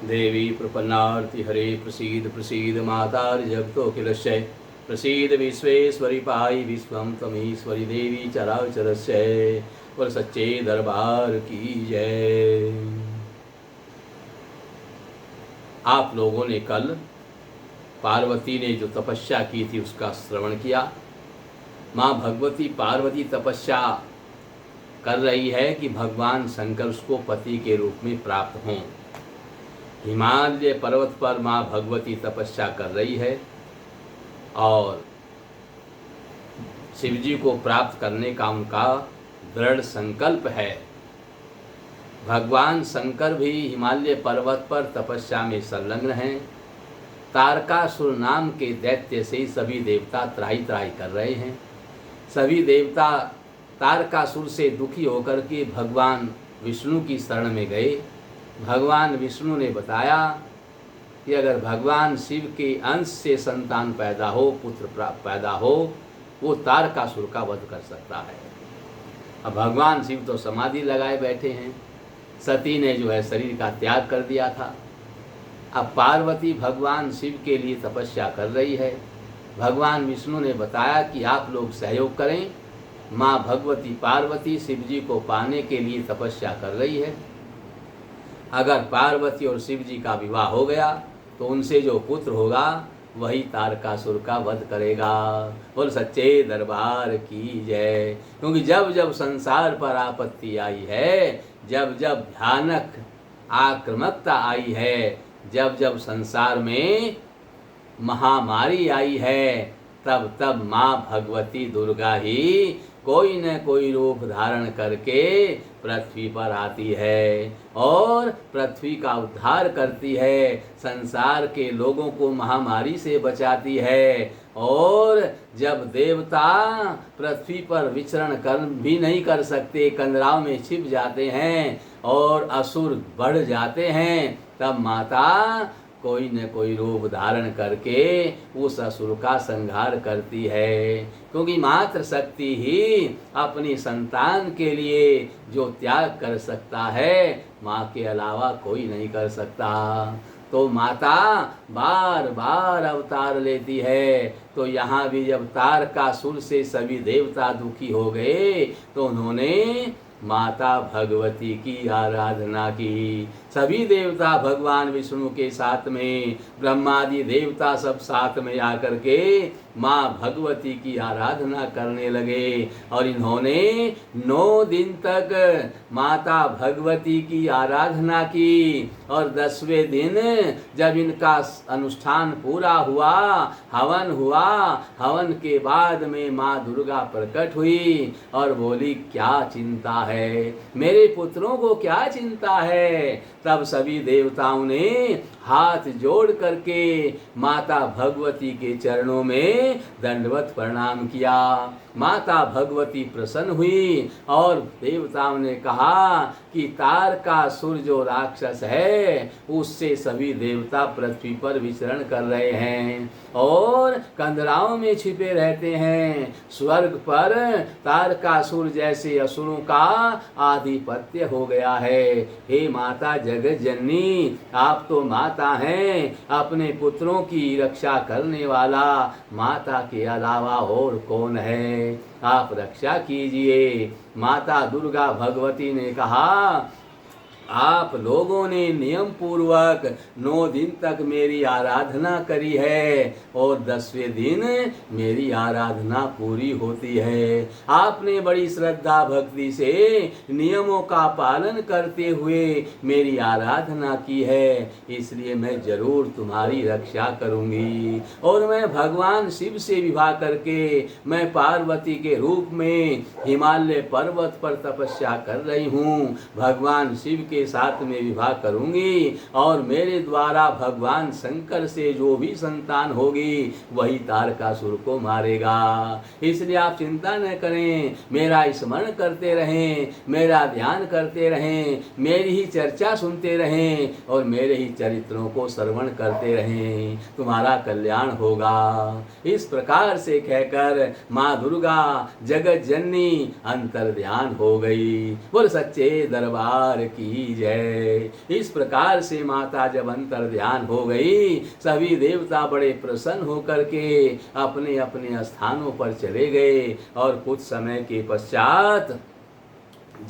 देवी प्रपन्नार्ति हरे प्रसीद प्रसीद मातार् जगतोऽखिलस्य प्रसीद विश्वेश्वरी पाई विश्वम तमीश्वरी देवी चराचरस्य। और सच्चे दरबार की जय। आप लोगों ने कल पार्वती ने जो तपस्या की थी उसका श्रवण किया। माँ भगवती पार्वती तपस्या कर रही है कि भगवान शंकर उसको पति के रूप में प्राप्त हों। हिमालय पर्वत पर माँ भगवती तपस्या कर रही है और शिवजी को प्राप्त करने का उनका दृढ़ संकल्प है। भगवान शंकर भी हिमालय पर्वत पर तपस्या में संलग्न हैं। तारकासुर नाम के दैत्य से सभी देवता त्राही त्राही कर रहे हैं। सभी देवता तारकासुर से दुखी होकर के भगवान विष्णु की शरण में गए। भगवान विष्णु ने बताया कि अगर भगवान शिव के अंश से संतान पैदा हो, पुत्र पैदा हो, वो तारकासुर का वध कर सकता है। अब भगवान शिव तो समाधि लगाए बैठे हैं। सती ने जो है शरीर का त्याग कर दिया था। अब पार्वती भगवान शिव के लिए तपस्या कर रही है। भगवान विष्णु ने बताया कि आप लोग सहयोग करें। माँ भगवती पार्वती शिव जी को पाने के लिए तपस्या कर रही है। अगर पार्वती और शिव जी का विवाह हो गया तो उनसे जो पुत्र होगा वही तारकासुर का वध करेगा। और सच्चे दरबार की जय। क्योंकि जब जब संसार पर आपत्ति आई है, जब जब भयानक आक्रामकता आई है, जब जब संसार में महामारी आई है, तब तब माँ भगवती दुर्गा ही कोई न कोई रूप धारण करके पृथ्वी पर आती है और पृथ्वी का उद्धार करती है। संसार के लोगों को महामारी से बचाती है। और जब देवता पृथ्वी पर विचरण कर भी नहीं कर सकते, कंदराव में छिप जाते हैं और असुर बढ़ जाते हैं, तब माता कोई न कोई रूप धारण करके उस असुर का संहार करती है। क्योंकि मात्र शक्ति ही अपनी संतान के लिए जो त्याग कर सकता है, माँ के अलावा कोई नहीं कर सकता। तो माता बार बार अवतार लेती है। तो यहाँ भी जब तारकासुर से सभी देवता दुखी हो गए तो उन्होंने माता भगवती की आराधना की। सभी देवता भगवान विष्णु के साथ में, ब्रह्मादि देवता सब साथ में आकर के माँ भगवती की आराधना करने लगे। और इन्होंने 9 दिन तक माता भगवती की आराधना की। और 10वें दिन जब इनका अनुष्ठान पूरा हुआ, हवन हुआ, हवन के बाद में माँ दुर्गा प्रकट हुई और बोली, क्या चिंता है, मेरे पुत्रों को क्या चिंता है। तब सभी देवताओं ने हाथ जोड़ करके माता भगवती के चरणों में दंडवत प्रणाम किया। माता भगवती प्रसन्न हुई और देवताओं ने कहा कि तारकासुर जो राक्षस है उससे सभी देवता पृथ्वी पर विचरण कर रहे हैं और कंदराओं में छिपे रहते हैं। स्वर्ग पर तारकासुर जैसे असुरों का आधिपत्य हो गया है। हे माता जगत जननी, आप तो माता हैं, अपने पुत्रों की रक्षा करने वाला माता के अलावा और कौन है, आप रक्षा कीजिए। माता दुर्गा भगवती ने कहा, आप लोगों ने नियम पूर्वक 9 दिन तक मेरी आराधना करी है और 10वें दिन मेरी आराधना पूरी होती है। आपने बड़ी श्रद्धा भक्ति से नियमों का पालन करते हुए मेरी आराधना की है, इसलिए मैं जरूर तुम्हारी रक्षा करूंगी। और मैं भगवान शिव से विवाह करके मैं पार्वती के रूप में हिमालय पर्वत पर तपस्या कर रही हूँ। भगवान शिव के साथ में विवाह करूंगी और मेरे द्वारा भगवान शंकर से जो भी संतान होगी वही तारकासुर को मारेगा। इसलिए आप चिंता न करें, मेरा स्मरण करते रहें, मेरा ध्यान करते रहें, मेरी ही चर्चा सुनते रहें और मेरे ही चरित्रों को श्रवण करते रहें, तुम्हारा कल्याण होगा। इस प्रकार से कहकर माँ दुर्गा जगत जननी अंतर ध्यान हो गई। बोल सच्चे दरबार की की जय। इस प्रकार से माता जब अंतर ध्यान हो गई, सभी देवता बड़े प्रसन्न होकर के अपने अपने स्थानों पर चले गए। और कुछ समय के पश्चात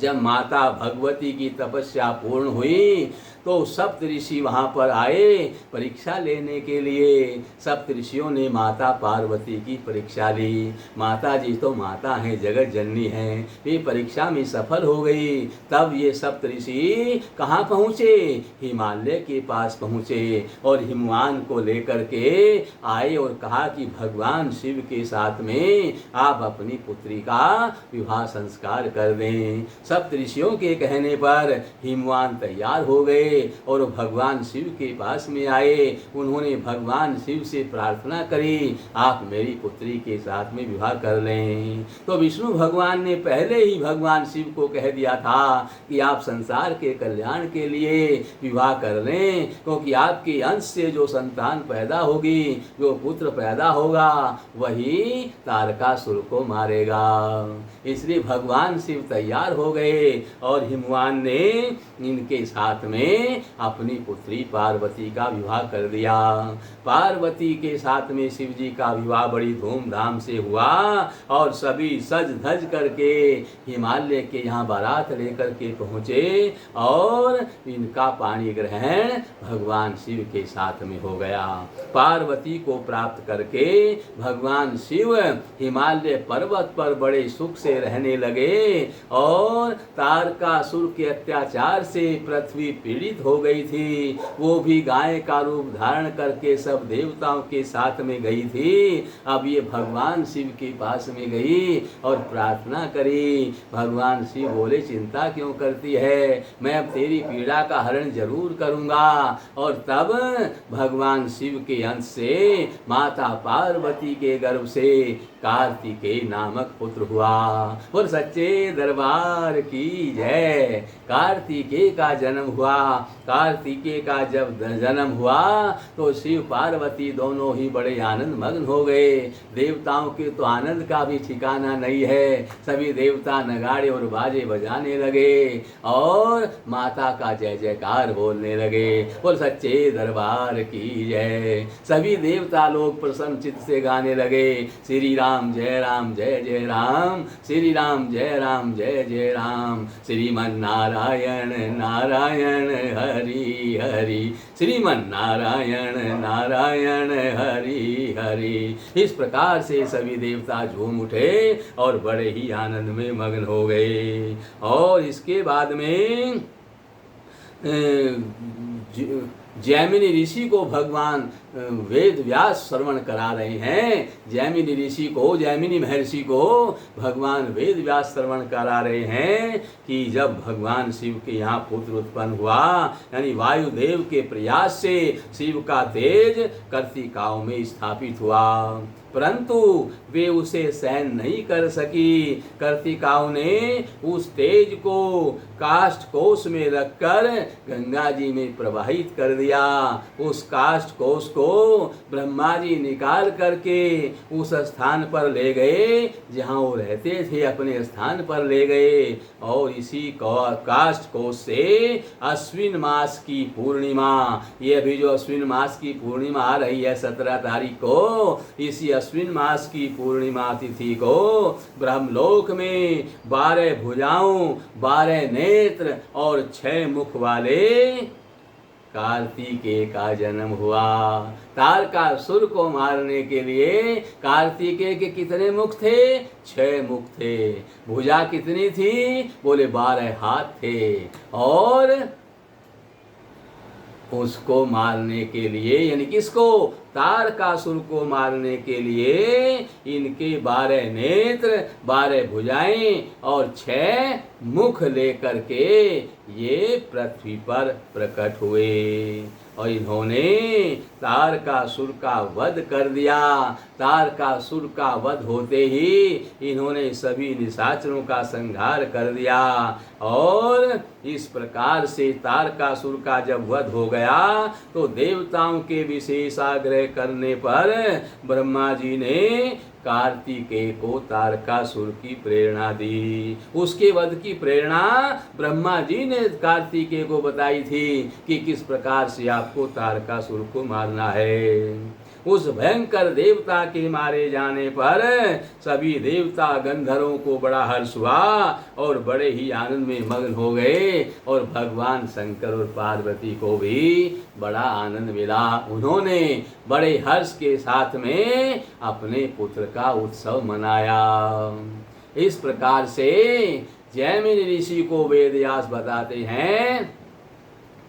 जब माता भगवती की तपस्या पूर्ण हुई तो सप्त ऋषि वहाँ पर आए परीक्षा लेने के लिए। सप्त ऋषियों ने माता पार्वती की परीक्षा ली। माता जी तो माता हैं, जगत जननी हैं, वे परीक्षा में सफल हो गई। तब ये सप्त ऋषि कहाँ पहुँचे? हिमालय के पास पहुँचे और हिमवान को लेकर के आए और कहा कि भगवान शिव के साथ में आप अपनी पुत्री का विवाह संस्कार कर दें। सप्त ऋषियों के कहने पर हिमवान तैयार हो गए और भगवान शिव के पास में आए। उन्होंने भगवान शिव से प्रार्थना करी, आप मेरी पुत्री के साथ में विवाह कर लें। तो विष्णु भगवान ने पहले ही भगवान शिव को कह दिया था कि आप संसार के कल्याण के लिए विवाह कर लें, क्योंकि आपके अंश से जो संतान पैदा होगी, जो पुत्र पैदा होगा, वही तारकासुर को मारेगा। इसलिए भगवान शिव तैयार हो गए और हिमवान ने इनके साथ में अपनी पुत्री पार्वती का विवाह कर दिया। पार्वती के साथ में शिव जी का विवाह बड़ी धूमधाम से हुआ और सभी सज धज करके हिमालय के यहाँ बारात लेकर के पहुँचे और इनका पाणी ग्रहण भगवान शिव के साथ में हो गया। पार्वती को प्राप्त करके भगवान शिव हिमालय पर्वत पर बड़े सुख से रहने लगे और तारकासुर के अत्याचार से पृथ्वी पीड़ित हो गई थी। वो भी गाय का रूप धारण करके सब देवताओं के साथ में गई थी। अब ये भगवान शिव के पास में गई और प्रार्थना करी। भगवान शिव बोले, चिंता क्यों करती है, मैं अब तेरी पीड़ा का हरण जरूर करूंगा। और तब भगवान शिव के अंश से माता पार्वती के गर्भ से कार्तिकेय नामक पुत्र हुआ। और सच्चे दरबार की जय। कार्तिकेय का जन्म हुआ। कार्तिकेय का जब जन्म हुआ तो शिव पार्वती दोनों ही बड़े आनंद मग्न हो गए। देवताओं के तो आनंद का भी ठिकाना नहीं है। सभी देवता नगाड़े और बाजे बजाने लगे और माता का जय जयकार बोलने लगे। और सच्चे दरबार की जय। सभी देवता लोग प्रसन्न चित्त से गाने लगे, श्री राम जय जय राम, श्री राम जय जय राम, श्रीमन नारायण नारायण हरि हरि, श्रीमन नारायण नारायण हरि हरि। इस प्रकार से सभी देवता झूम उठे और बड़े ही आनंद में मग्न हो गए। और इसके बाद में जैमिनी ऋषि को भगवान वेद व्यास श्रवण करा रहे हैं। जैमिनी ऋषि को, जैमिनी महर्षि को भगवान वेद व्यास श्रवण करा रहे हैं कि जब भगवान शिव के यहाँ पुत्र उत्पन्न हुआ, यानी वायुदेव के प्रयास से शिव का तेज कर्तिकाओं में स्थापित हुआ, परंतु वे उसे सहन नहीं कर सकी। कर्तिकाओं ने उस तेज को काष्ठ कोश में रखकर गंगा जी में प्रवाहित कर दिया। उस काष्ठ कोश को ब्रह्मा जी निकाल करके उस स्थान पर ले गए जहाँ वो रहते थे, अपने स्थान पर ले गए। और इसी काष्ठ कोश से अश्विन मास की पूर्णिमा, ये अभी जो अश्विन मास की पूर्णिमा आ रही है 17 तारीख को, इसी अश्विन मास की पूर्णिमा तिथि को ब्रह्मलोक में 12 भुजाओं, 12 नेत्र और 6 मुख वाले कार्तिकेय का जन्म हुआ। तारकासुर को मारने के लिए कार्तिकेय के कितने मुख थे? 6 मुख थे। भुजा कितनी थी? बोले 12 हाथ थे। और उसको मारने के लिए, यानी किसको? तारकासुर को मारने के लिए इनके 12 नेत्र, 12 भुजाएं और 6 मुख लेकर के ये पृथ्वी पर प्रकट हुए और इन्होंने तारकासुर का वध कर दिया। तारकासुर का वध होते ही इन्होंने सभी निशाचरों का संहार कर दिया। और इस प्रकार से तारकासुर का जब वध हो गया तो देवताओं के विशेष आग्रह के करने पर ब्रह्मा जी ने कार्तिकेय को तारकासुर की प्रेरणा दी। उसके वध की प्रेरणा ब्रह्मा जी ने कार्तिकेय को बताई थी कि किस प्रकार से आपको तारकासुर को मारना है। उस भयंकर देवता के मारे जाने पर सभी देवता गंधर्वों को बड़ा हर्ष हुआ और बड़े ही आनंद में मग्न हो गए और भगवान शंकर और पार्वती को भी बड़ा आनंद मिला। उन्होंने बड़े हर्ष के साथ में अपने पुत्र का उत्सव मनाया। इस प्रकार से जैमिनी ऋषि को वेद व्यास बताते हैं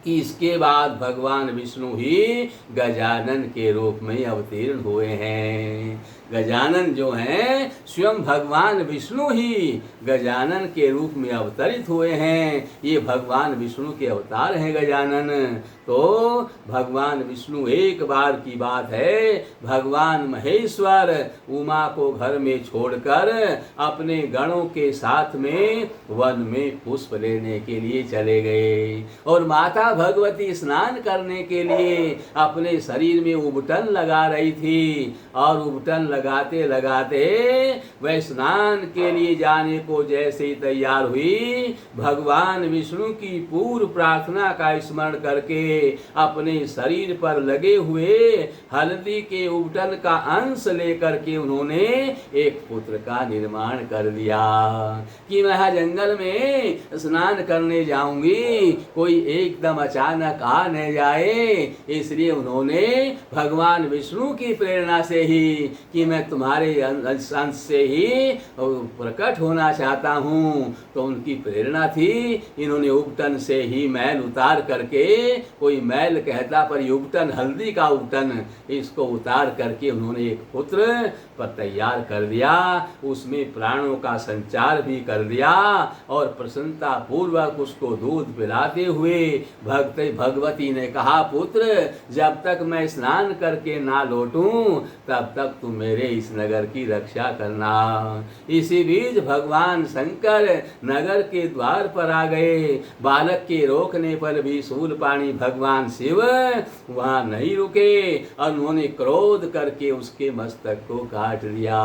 कि इसके बाद भगवान विष्णु ही गजानन के रूप में अवतीर्ण हुए हैं। गजानन जो हैं स्वयं भगवान विष्णु ही गजानन के रूप में अवतरित हुए हैं। ये भगवान विष्णु के अवतार हैं गजानन। तो भगवान विष्णु एक बार की बात है, भगवान महेश्वर उमा को घर में छोड़कर अपने गणों के साथ में वन में पुष्प लेने के लिए चले गए और माता भगवती स्नान करने के लिए अपने शरीर में उबटन लगा रही थी और उबटन लगाते लगाते वह स्नान के लिए जाने को जैसे ही तैयार हुई, भगवान विष्णु की पूर्व प्रार्थना का स्मरण करके अपने शरीर पर लगे हुए हल्दी के उबटन का अंश लेकर के उन्होंने एक पुत्र का निर्माण कर दिया कि मैं जंगल में स्नान करने जाऊंगी, कोई एकदम अचानक आ न जाए। इसलिए उन्होंने भगवान विष्णु की प्रेरणा से ही कि मैं तुम्हारे अंश से ही प्रकट होना चाहता हूँ, तो उनकी प्रेरणा थी। इन्होंने उबटन से ही मैल उतार करके, कोई मैल कहता पर उबटन हल्दी का उबटन, इसको उतार करके उन्होंने एक पुत्र पर तैयार कर दिया। उसमें प्राणों का संचार भी कर दिया और प्रसन्नता पूर्वक उसको दूध पिलाते हुए भगवती ने कहा, पुत्र जब तक मैं स्नान करके ना लौटूं तब तक तुम मेरे इस नगर की रक्षा करना। इसी बीच भगवान शंकर नगर के द्वार पर आ गए। बालक के रोकने पर भी शूलपाणी भगवान शिव वहां नहीं रुके और उन्होंने क्रोध करके उसके मस्तक को काट दिया।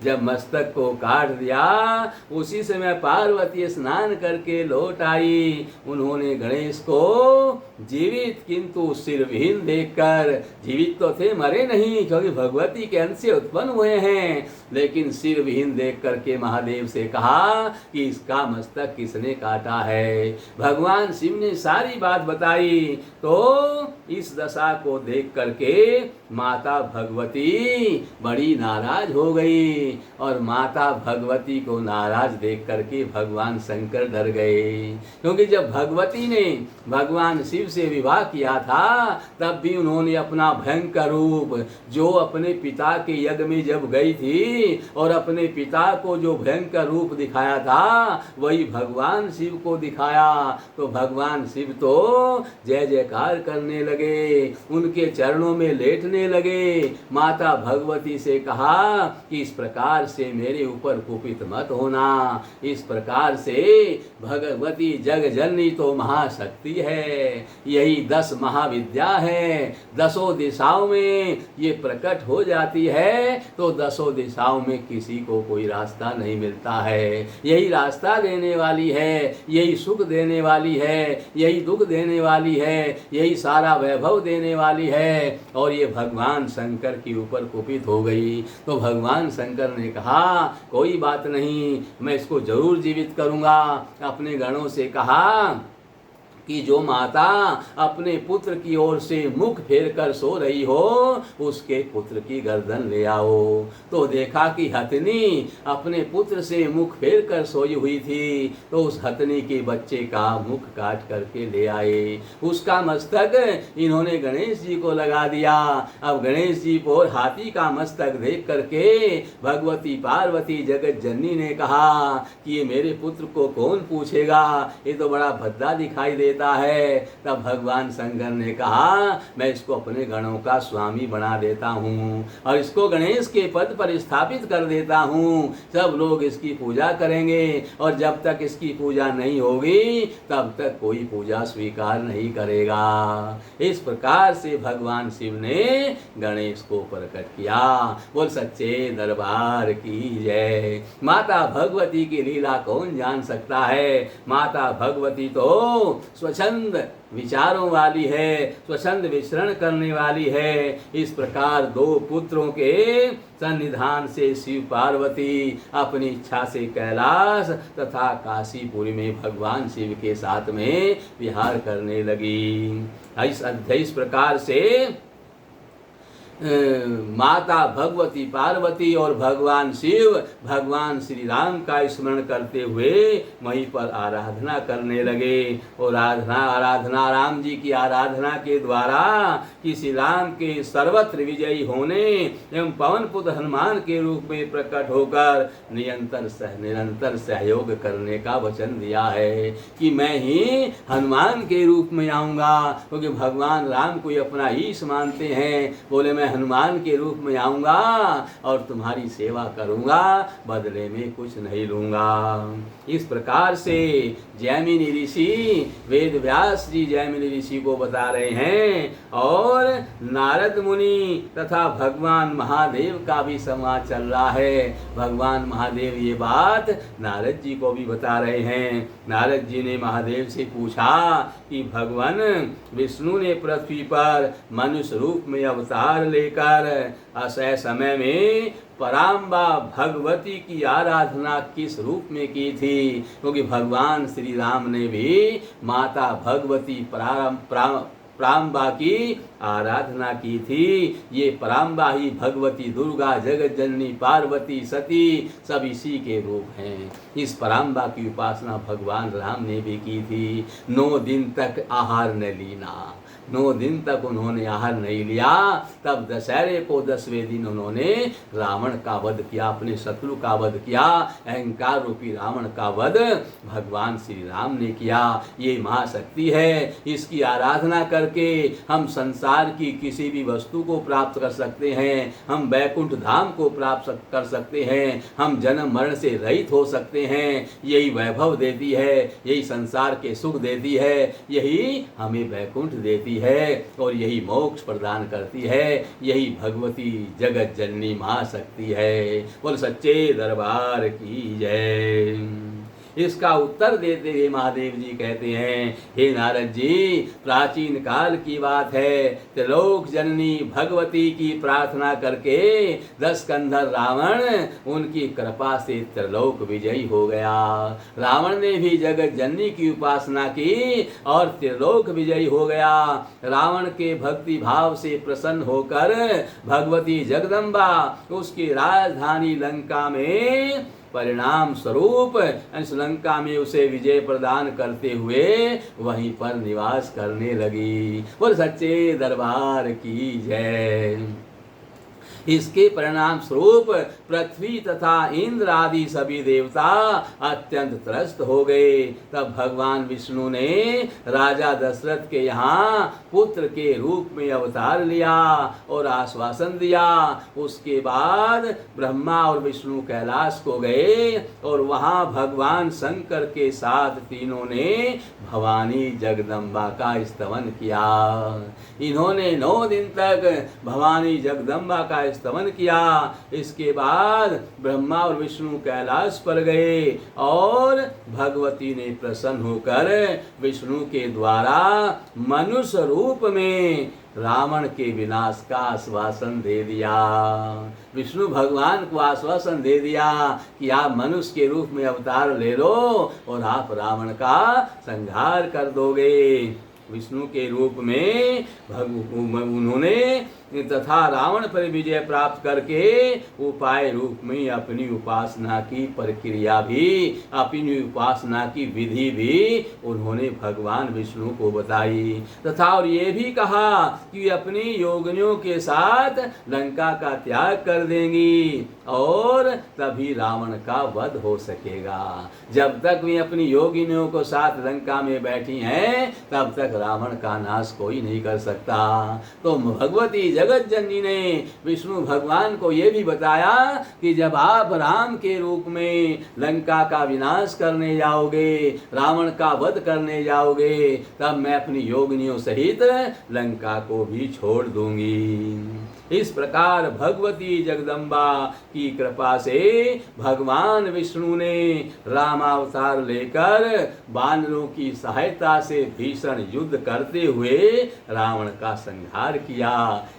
जब मस्तक को काट दिया उसी समय पार्वती स्नान करके लौट आई। उन्होंने गणेश को जीवित किंतु सिर विहीन देखकर, जीवित तो थे मरे नहीं क्योंकि भगवती के अंश से उत्पन्न हुए हैं, लेकिन सिर विहीन देख करके महादेव से कहा कि इसका मस्तक किसने काटा है। भगवान शिव ने सारी बात बताई। तो इस दशा को देख करके माता भगवती बड़ी नाराज हो गई और माता भगवती को नाराज देख करके भगवान शंकर डर गए, क्योंकि जब भगवती ने भगवान शिव से विवाह किया था तब भी उन्होंने अपना भयंकर रूप, जो अपने पिता के यज्ञ में जब गई थी और अपने पिता को जो भयंकर रूप दिखाया था वही भगवान शिव को दिखाया। तो भगवान शिव तो जय जयकार करने लगे, उनके चरणों में लेटने लगे। माता भगवती से कहा कि इस प्रकार से मेरे ऊपर कुपित मत होना। इस प्रकार से भगवती जग जननी तो महाशक्ति है, यही 10 महाविद्या है, 10 दिशाओं में ये प्रकट हो जाती है। तो 10 दिशाओं में किसी को कोई रास्ता नहीं मिलता है। यही रास्ता देने वाली है, यही सुख देने वाली है, यही दुख देने वाली है, यही सारा वैभव देने वाली है। और ये भगवान शंकर के ऊपर कुपित हो गई। तो भगवान शंकर ने कहा कोई बात नहीं, मैं इसको जरूर जीवित करूंगा। अपने गणों से कहा कि जो माता अपने पुत्र की ओर से मुख फेर कर सो रही हो उसके पुत्र की गर्दन ले आओ। तो देखा कि हथनी अपने पुत्र से मुख फेर कर सोई हुई थी, तो उस हथनी के बच्चे का मुख काट करके ले आए। उसका मस्तक इन्होंने गणेश जी को लगा दिया। अब गणेश जी को और हाथी का मस्तक देख करके भगवती पार्वती जगत जननी ने कहा कि ये मेरे पुत्र को कौन पूछेगा, ये तो बड़ा भद्दा दिखाई दे देता है। तब भगवान शंकर ने कहा मैं इसको अपने गणों का स्वामी बना देता हूँ और इसको गणेश के पद पर स्थापित कर देता हूँ। सब लोग इसकी पूजा करेंगे और जब तक इसकी पूजा नहीं होगी तब तक कोई पूजा स्वीकार नहीं करेगा। इस प्रकार से भगवान शिव ने गणेश को प्रकट किया। बोल सच्चे दरबार की जय। माता भगवती की लीला कौन जान सकता है। माता भगवती तो स्वच्छंद विचारों वाली है, स्वच्छंद विचरण करने वाली है। इस प्रकार दो पुत्रों के सन्निधान से शिव पार्वती अपनी इच्छा से कैलाश तथा काशीपुरी में भगवान शिव के साथ में विहार करने लगी। इस प्रकार से माता भगवती पार्वती और भगवान शिव भगवान श्री राम का स्मरण करते हुए वहीं पर आराधना करने लगे। और आराधना राम जी की आराधना के द्वारा कि श्री राम के सर्वत्र विजयी होने एवं पवन पुत्र हनुमान के रूप में प्रकट होकर निरंतर सहयोग करने का वचन दिया है कि मैं ही हनुमान के रूप में आऊँगा। क्योंकि भगवान राम को अपना ईश मानते हैं। बोले मैं हनुमान के रूप में आऊँगा और तुम्हारी सेवा करूँगा, बदले में कुछ नहीं लूँगा। इस प्रकार से जैमिनी ऋषि वेद व्यास जी जैमिनी ऋषि को बता रहे हैं और नारद मुनि तथा भगवान महादेव का भी संवाद चल रहा है। भगवान महादेव ये बात नारद जी को भी बता रहे हैं। नारद जी ने महादेव से पूछा कि भगवान विष्णु ने पृथ्वी पर मनुष्य रूप में अवतार लेकर असह समय में पराम्बा भगवती की आराधना किस रूप में की थी। क्योंकि भगवान श्री राम ने भी माता भगवती पराम्बा की आराधना की थी। ये पराम्बा ही भगवती दुर्गा जगत जननी पार्वती सती सब इसी के रूप हैं। इस पराम्बा की उपासना भगवान राम ने भी की थी। 9 दिन तक आहार न लीना, 9 दिन तक उन्होंने आहार नहीं लिया। तब दशहरे को 10वें दिन उन्होंने रावण का वध किया, अपने शत्रु का वध किया। अहंकार रूपी रावण का वध भगवान श्री राम ने किया। ये महाशक्ति है। इसकी आराधना करके हम संसार की किसी भी वस्तु को प्राप्त कर सकते हैं। हम वैकुंठ धाम को प्राप्त कर सकते हैं। हम जन्म मरण से रहित हो सकते हैं। यही वैभव देती है, यही संसार के सुख देती है, यही हमें वैकुंठ देती है और यही मोक्ष प्रदान करती है। यही भगवती जगत जननी महाशक्ति है। बोल सच्चे दरबार की जय। इसका उत्तर देते हुए महादेव जी कहते हैं, हे नारद जी, प्राचीन काल की बात है। त्रिलोक जननी भगवती की प्रार्थना करके 10 कंधर रावण उनकी कृपा से त्रिलोक विजयी हो गया। रावण ने भी जगत जननी की उपासना की और त्रिलोक विजयी हो गया। रावण के भक्ति भाव से प्रसन्न होकर भगवती जगदम्बा उसकी राजधानी लंका में परिणाम स्वरूप लंका में उसे विजय प्रदान करते हुए वहीं पर निवास करने लगी। बोल सच्चे दरबार की जय। इसके परिणाम स्वरूप पृथ्वी तथा इंद्र आदि सभी देवता अत्यंत त्रस्त हो गए। तब भगवान विष्णु ने राजा दशरथ के यहाँ पुत्र के रूप में अवतार लिया और आश्वासन दिया। उसके बाद ब्रह्मा और विष्णु कैलाश को गए और वहाँ भगवान शंकर के साथ तीनों ने भवानी जगदम्बा का स्तवन किया। इन्होंने 9 दिन तक भवानी जगदम्बा का स्तवन किया। इसके बाद ब्रह्मा और विष्णु कैलाश पर गए और भगवती ने प्रसन्न होकर विष्णु के द्वारा मनुष्य रूप में रावण के विनाश का आश्वासन दे दिया। विष्णु भगवान को आश्वासन दे दिया कि आप मनुष्य के रूप में अवतार ले लो और आप रावण का संहार कर दोगे। विष्णु के रूप में उन्होंने तथा रावण पर विजय प्राप्त करके उपाय रूप में अपनी उपासना की प्रक्रिया भी, अपनी उपासना की विधि भी उन्होंने भगवान विष्णु को बताई तथा और ये भी कहा कि अपनी योगिनियों के साथ लंका का त्याग कर देंगी और तभी रावण का वध हो सकेगा। जब तक वे अपनी योगिनियों को साथ लंका में बैठी हैं तब तक रावण का नाश कोई नहीं कर सकता। तो भगवती जगत जननी ने विष्णु भगवान को ये भी बताया कि जब आप राम के रूप में लंका का विनाश करने जाओगे, रावण का वध करने जाओगे, तब मैं अपनी योगिनियों सहित लंका को भी छोड़ दूंगी। इस प्रकार भगवती जगदम्बा की कृपा से भगवान विष्णु ने रामावतार लेकर वानरों की सहायता से भीषण युद्ध करते हुए रावण का संहार किया।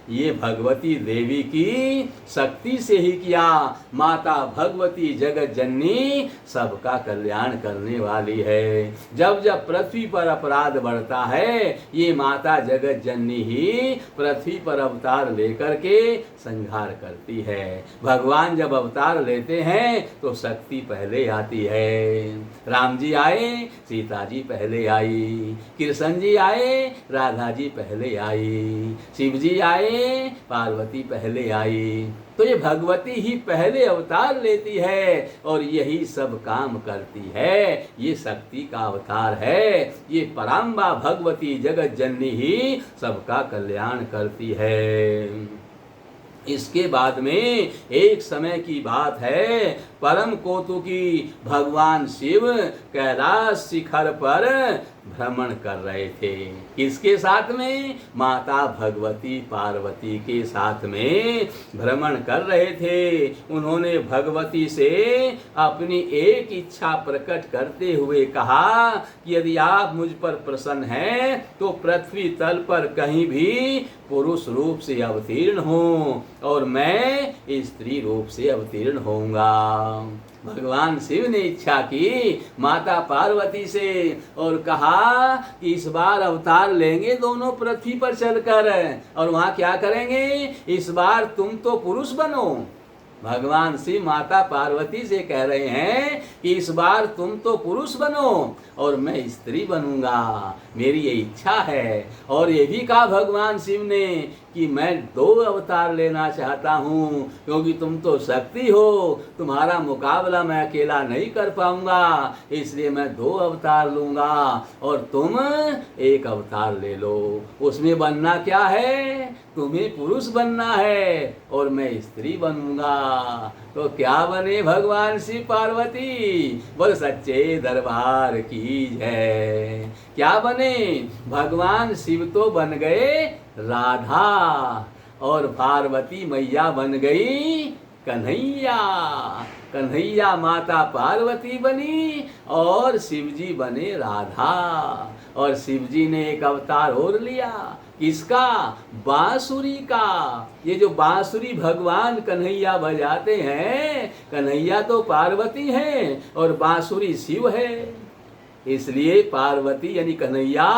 ये भगवती देवी की शक्ति से ही किया। माता भगवती जगत जननी सबका कल्याण करने वाली है। जब जब पृथ्वी पर अपराध बढ़ता है, ये माता जगत जननी ही पृथ्वी पर अवतार लेकर के संहार करती है। भगवान जब अवतार लेते हैं तो शक्ति पहले आती है। राम जी आए, सीता जी पहले आई। कृष्ण जी आए, राधा जी पहले आई। शिव जी आए, पार्वती पहले आई। तो ये भगवती ही पहले अवतार लेती है और यही सब काम करती है। ये शक्ति का अवतार है। ये पराम्बा भगवती जगत जननी ही सबका कल्याण करती है। इसके बाद में एक समय की बात है, परम कौतुकी भगवान शिव कैलाश शिखर पर भ्रमण कर रहे थे। किसके साथ में? माता भगवती पार्वती के साथ में भ्रमण कर रहे थे। उन्होंने भगवती से अपनी एक इच्छा प्रकट करते हुए कहा कि यदि आप मुझ पर प्रसन्न हैं तो पृथ्वी तल पर कहीं भी पुरुष रूप से अवतीर्ण हो और मैं स्त्री रूप से अवतीर्ण होऊंगा। भगवान शिव ने इच्छा की माता पार्वती से और कहा कि इस बार अवतार लेंगे दोनों पृथ्वी पर चलकर, और वहां क्या करेंगे? इस बार तुम तो पुरुष बनो। भगवान शिव माता पार्वती से कह रहे हैं कि इस बार तुम तो पुरुष बनो और मैं स्त्री बनूंगा, मेरी ये इच्छा है। और ये भी कहा भगवान शिव ने कि मैं 2 अवतार लेना चाहता हूँ, क्योंकि तुम तो शक्ति हो, तुम्हारा मुकाबला मैं अकेला नहीं कर पाऊंगा, इसलिए मैं 2 अवतार लूंगा और तुम 1 अवतार ले लो। उसमें बनना क्या है? तुम्हें पुरुष बनना है और मैं स्त्री बनूंगा। तो क्या बने भगवान शिव पार्वती? बोल सच्चे दरबार की जय। क्या बने? भगवान शिव तो बन गए राधा और पार्वती मैया बन गई कन्हैया। कन्हैया माता पार्वती बनी और शिवजी बने राधा। और शिवजी ने एक अवतार और लिया। किसका? बांसुरी का। ये जो बांसुरी भगवान कन्हैया बजाते हैं, कन्हैया तो पार्वती हैं और बांसुरी शिव है। इसलिए पार्वती यानी कन्हैया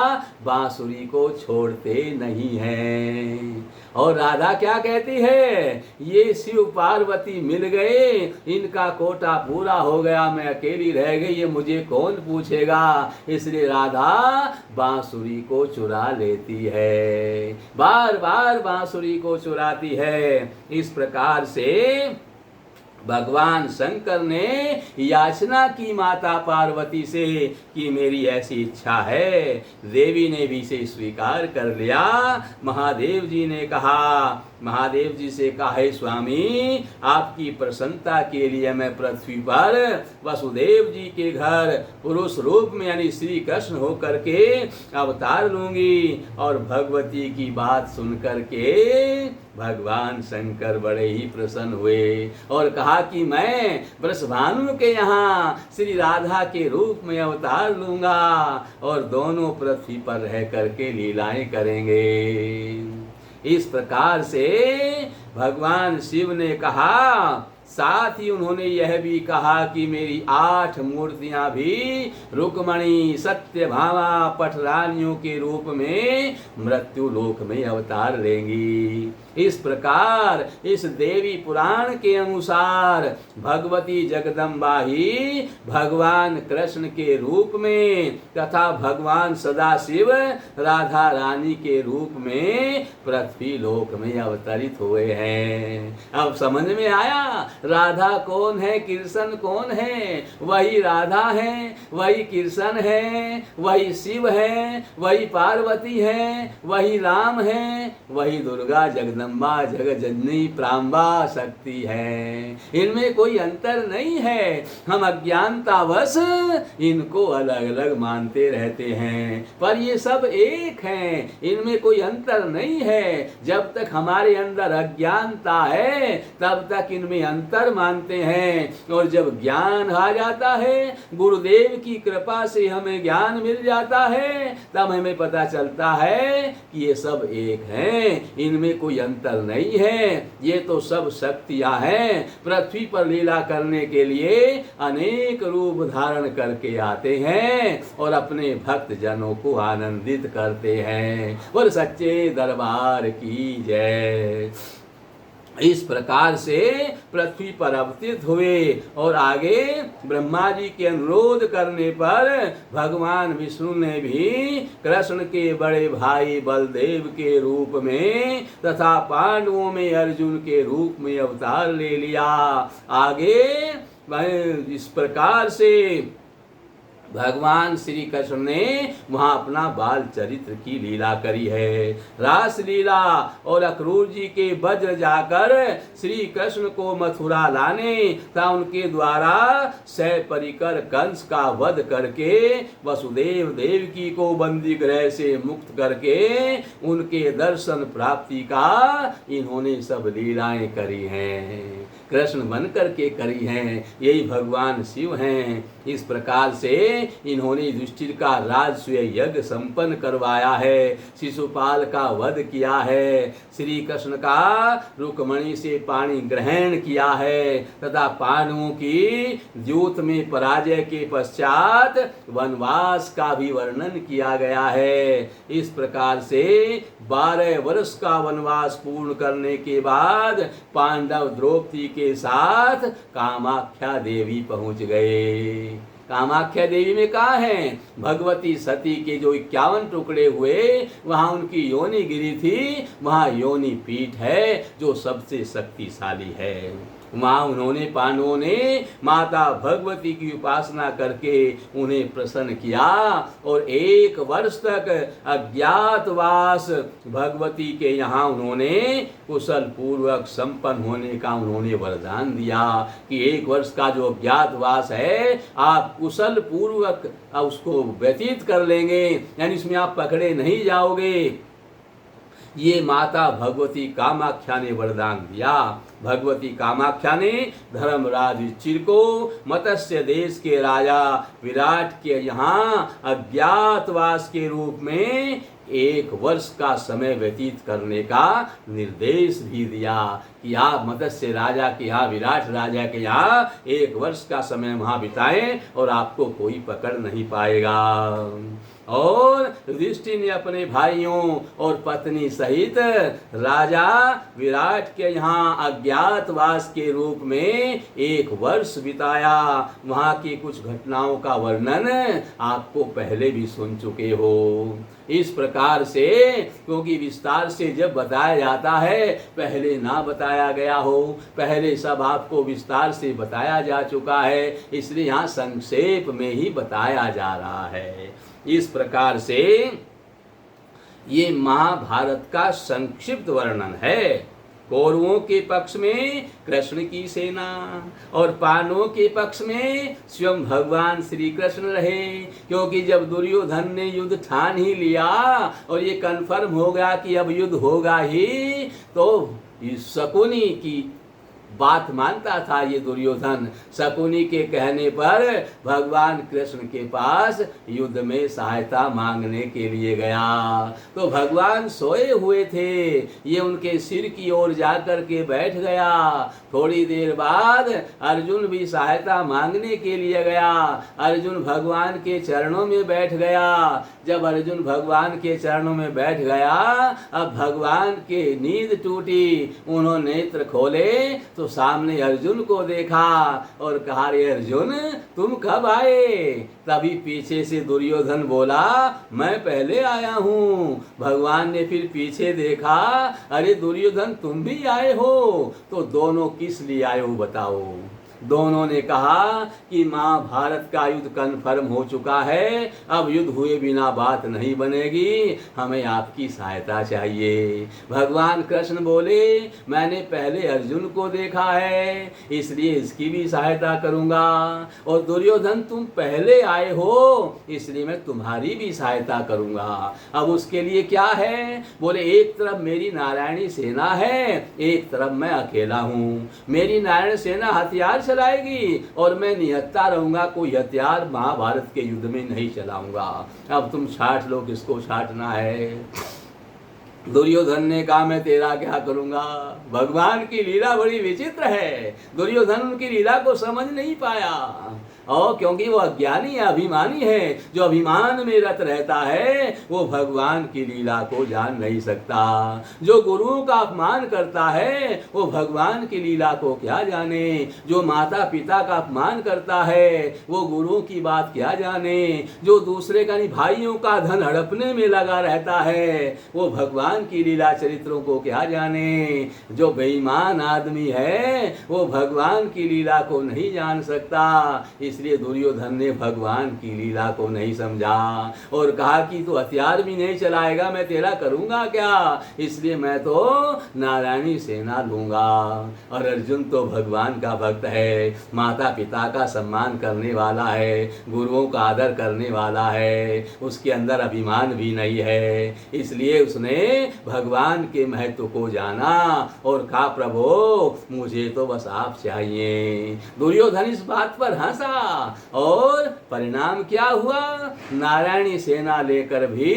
बांसुरी को छोड़ते नहीं हैं। और राधा क्या कहती है? ये शिव पार्वती मिल गए, इनका कोटा पूरा हो गया, मैं अकेली रह गई, ये मुझे कौन पूछेगा। इसलिए राधा बांसुरी को चुरा लेती है, बार बार बांसुरी को चुराती है। इस प्रकार से भगवान शंकर ने याचना की माता पार्वती से कि मेरी ऐसी इच्छा है। देवी ने भी इसे स्वीकार कर लिया। महादेव जी ने कहा, महादेव जी से कहा, हे स्वामी, आपकी प्रसन्नता के लिए मैं पृथ्वी पर वसुदेव जी के घर पुरुष रूप में यानी श्री कृष्ण होकर के अवतार लूंगी। और भगवती की बात सुन करके भगवान शंकर बड़े ही प्रसन्न हुए और कहा कि मैं वृषभानु के यहाँ श्री राधा के रूप में अवतार लूंगा और दोनों पृथ्वी पर रह करके लीलाएं करेंगे। इस प्रकार से भगवान शिव ने कहा। साथ ही उन्होंने यह भी कहा कि मेरी 8 मूर्तियां भी रुक्मणी सत्यभामा पटरानियों के रूप में मृत्यु लोक में अवतार लेंगी। इस प्रकार इस देवी पुराण के अनुसार भगवती जगदम्बा ही भगवान कृष्ण के रूप में तथा भगवान सदाशिव राधा रानी के रूप में पृथ्वी लोक में अवतरित हुए हैं। अब समझ में आया राधा कौन है, कृष्ण कौन है? वही राधा है, वही कृष्ण है, वही शिव है, वही पार्वती है, वही राम है, वही दुर्गा जगदम्बा जगजननी प्रांबा शक्ति है। इनमें कोई अंतर नहीं है। हम अज्ञानतावश इनको अलग अलग मानते रहते हैं, पर ये सब एक हैं, इनमें कोई अंतर नहीं है। जब तक हमारे अंदर अज्ञानता है तब तक इनमें अंतर मानते हैं, और जब ज्ञान आ जाता है, गुरुदेव की कृपा से हमें ज्ञान मिल जाता है, तब हमें पता चलता है कि ये सब एक हैं, इनमें कोई अंतर नहीं है। ये तो सब शक्तियां हैं, पृथ्वी पर लीला करने के लिए अनेक रूप धारण करके आते हैं और अपने भक्त जनों को आनंदित करते हैं। और सच्चे दरबार की जय। इस प्रकार से पृथ्वी पर अवतरित हुए और आगे ब्रह्मा जी के अनुरोध करने पर भगवान विष्णु ने भी कृष्ण के बड़े भाई बलदेव के रूप में तथा पांडवों में अर्जुन के रूप में अवतार ले लिया। आगे इस प्रकार से भगवान श्री कृष्ण ने वहाँ अपना बाल चरित्र की लीला करी है। रास लीला और अक्रूर जी के वज्र जाकर श्री कृष्ण को मथुरा लाने तथा उनके द्वारा सह परिकर कंस का वध करके वसुदेव देवकी को बंदी गृह से मुक्त करके उनके दर्शन प्राप्ति का इन्होंने सब लीलाएं करी हैं, कृष्ण बन करके करी हैं। यही भगवान शिव हैं। इस प्रकार से इन्होंने युधिष्ठिर का राजसूय यज्ञ संपन्न करवाया है, शिशुपाल का वध किया है, श्री कृष्ण का रुक्मणी से पाणी ग्रहण किया है तथा पांडवों की द्यूत में पराजय के पश्चात वनवास का भी वर्णन किया गया है। इस प्रकार से 12 वर्ष का वनवास पूर्ण करने के बाद पांडव द्रौपदी के साथ कामाख्या देवी पहुंच गए। कामाख्या देवी में कहाँ है? भगवती सती के जो 51 टुकड़े हुए वहाँ उनकी योनि गिरी थी, वहाँ योनि पीठ है जो सबसे शक्तिशाली है। वहाँ उन्होंने पांडवों ने माता भगवती की उपासना करके उन्हें प्रसन्न किया और 1 वर्ष तक अज्ञातवास भगवती के यहाँ उन्होंने कुशल पूर्वक संपन्न होने का उन्होंने वरदान दिया कि 1 वर्ष का जो अज्ञातवास है आप कुशल पूर्वक उसको व्यतीत कर लेंगे, यानी इसमें आप पकड़े नहीं जाओगे। ये माता भगवती कामाख्या ने वरदान दिया। भगवती कामाख्या ने धर्मराज युधिष्ठिर को मत्स्य देश के राजा विराट के यहाँ अज्ञातवास के रूप में 1 वर्ष का समय व्यतीत करने का निर्देश भी दिया कि आप मत्स्य राजा के यहाँ, विराट राजा के यहाँ 1 वर्ष का समय वहाँ बिताएं और आपको कोई पकड़ नहीं पाएगा। और युधिष्ठिर ने अपने भाइयों और पत्नी सहित राजा विराट के यहाँ अज्ञातवास के रूप में 1 वर्ष बिताया। वहाँ की कुछ घटनाओं का वर्णन आपको पहले भी सुन चुके हो। इस प्रकार से क्योंकि विस्तार से जब बताया जाता है, पहले ना बताया गया हो, पहले सब आपको विस्तार से बताया जा चुका है, इसलिए यहाँ संक्षेप में ही बताया जा रहा है। इस प्रकार से ये महाभारत का संक्षिप्त वर्णन है। कौरवों के पक्ष में कृष्ण की सेना और पांडवों के पक्ष में स्वयं भगवान श्री कृष्ण रहे, क्योंकि जब दुर्योधन ने युद्ध ठान ही लिया और ये कन्फर्म हो गया कि अब युद्ध होगा ही, तो शकुनी की बात मानता था ये दुर्योधन। शकुनी के कहने पर भगवान कृष्ण के पास युद्ध में सहायता मांगने के लिए गया, तो भगवान सोए हुए थे। ये उनके सिर की ओर जाकर के बैठ गया। थोड़ी देर बाद अर्जुन भी सहायता मांगने के लिए गया। अर्जुन भगवान के चरणों में बैठ गया। जब अर्जुन भगवान के चरणों में बैठ गया, अब भगवान के नींद टूटी। उन्होंने नेत्र खोले तो सामने अर्जुन को देखा और कहा, रे अर्जुन तुम कब आए? तभी पीछे से दुर्योधन बोला, मैं पहले आया हूँ। भगवान ने फिर पीछे देखा, अरे दुर्योधन तुम भी आए हो, तो दोनों किस लिए आए हो बताओ। दोनों ने कहा कि महाभारत का युद्ध कन्फर्म हो चुका है, अब युद्ध हुए बिना बात नहीं बनेगी, हमें आपकी सहायता चाहिए। भगवान कृष्ण बोले, मैंने पहले अर्जुन को देखा है, इसलिए इसकी भी सहायता करूंगा, और दुर्योधन तुम पहले आए हो, इसलिए मैं तुम्हारी भी सहायता करूंगा। अब उसके लिए क्या है? बोले, एक तरफ मेरी नारायणी सेना है, एक तरफ मैं अकेला हूँ। मेरी नारायण सेना हथियार चलाएगी और मैं निहत्था रहूंगा, कोई हथियार महाभारत के युद्ध में नहीं चलाऊंगा। अब तुम छाट लो, किसको छाटना है। दुर्योधन ने कहा, मैं तेरा क्या करूंगा। भगवान की लीला बड़ी विचित्र है। दुर्योधन उनकी लीला को समझ नहीं पाया, और क्योंकि वो अज्ञानी है, अभिमानी है। जो अभिमान में रत रहता है वो भगवान की लीला को जान नहीं सकता। जो गुरुओं का अपमान करता है वो भगवान की लीला को क्या जाने। जो माता पिता का अपमान करता है वो गुरुओं की बात क्या जाने। जो दूसरे का भाइयों का धन हड़पने में लगा रहता है वो भगवान की लीला चरित्रों को क्या जाने। जो बेईमान आदमी है वो भगवान की लीला को नहीं जान सकता। इसलिए दुर्योधन ने भगवान की लीला को नहीं समझा और कहा कि तू हथियार भी नहीं चलाएगा, मैं तेरा करूंगा क्या। इसलिए मैं तो नारायणी सेना लूंगा। और अर्जुन तो भगवान का भक्त है, माता पिता का सम्मान करने वाला है, गुरुओं का आदर करने वाला है, उसके अंदर अभिमान भी नहीं है। इसलिए उसने भगवान के महत्व को जाना और कहा, प्रभु मुझे तो बस आप चाहिए। दुर्योधन इस बात पर हंसा और परिणाम क्या हुआ, नारायणी सेना लेकर भी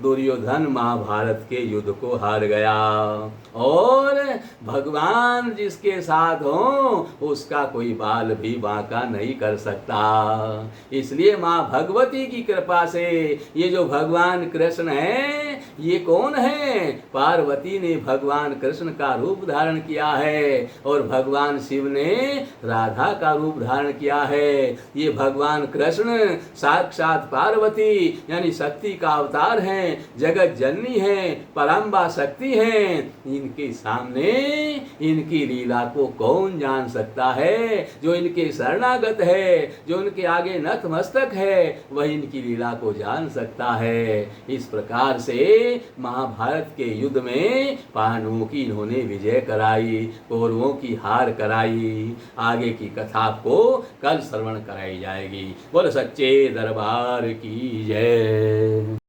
दुर्योधन महाभारत के युद्ध को हार गया। और भगवान जिसके साथ हो उसका कोई बाल भी बांका नहीं कर सकता। इसलिए माँ भगवती की कृपा से ये जो भगवान कृष्ण है ये कौन है? पार्वती ने भगवान कृष्ण का रूप धारण किया है और भगवान शिव ने राधा का रूप धारण किया है। ये भगवान कृष्ण साक्षात पार्वती यानी शक्ति का अवतार हैं, जगत जननी है, परम्बा शक्ति है। इनके सामने इनकी लीला को कौन जान सकता है? जो इनके शरणागत है, जो इनके आगे नतमस्तक है, वह इनकी लीला को जान सकता है। इस प्रकार से महाभारत के युद्ध में पांडवों की इन्होंने विजय कराई, कौरवों की हार कराई। आगे की कथा को कल श्रवण कराई जाएगी। बोल सच्चे दरबार की जय।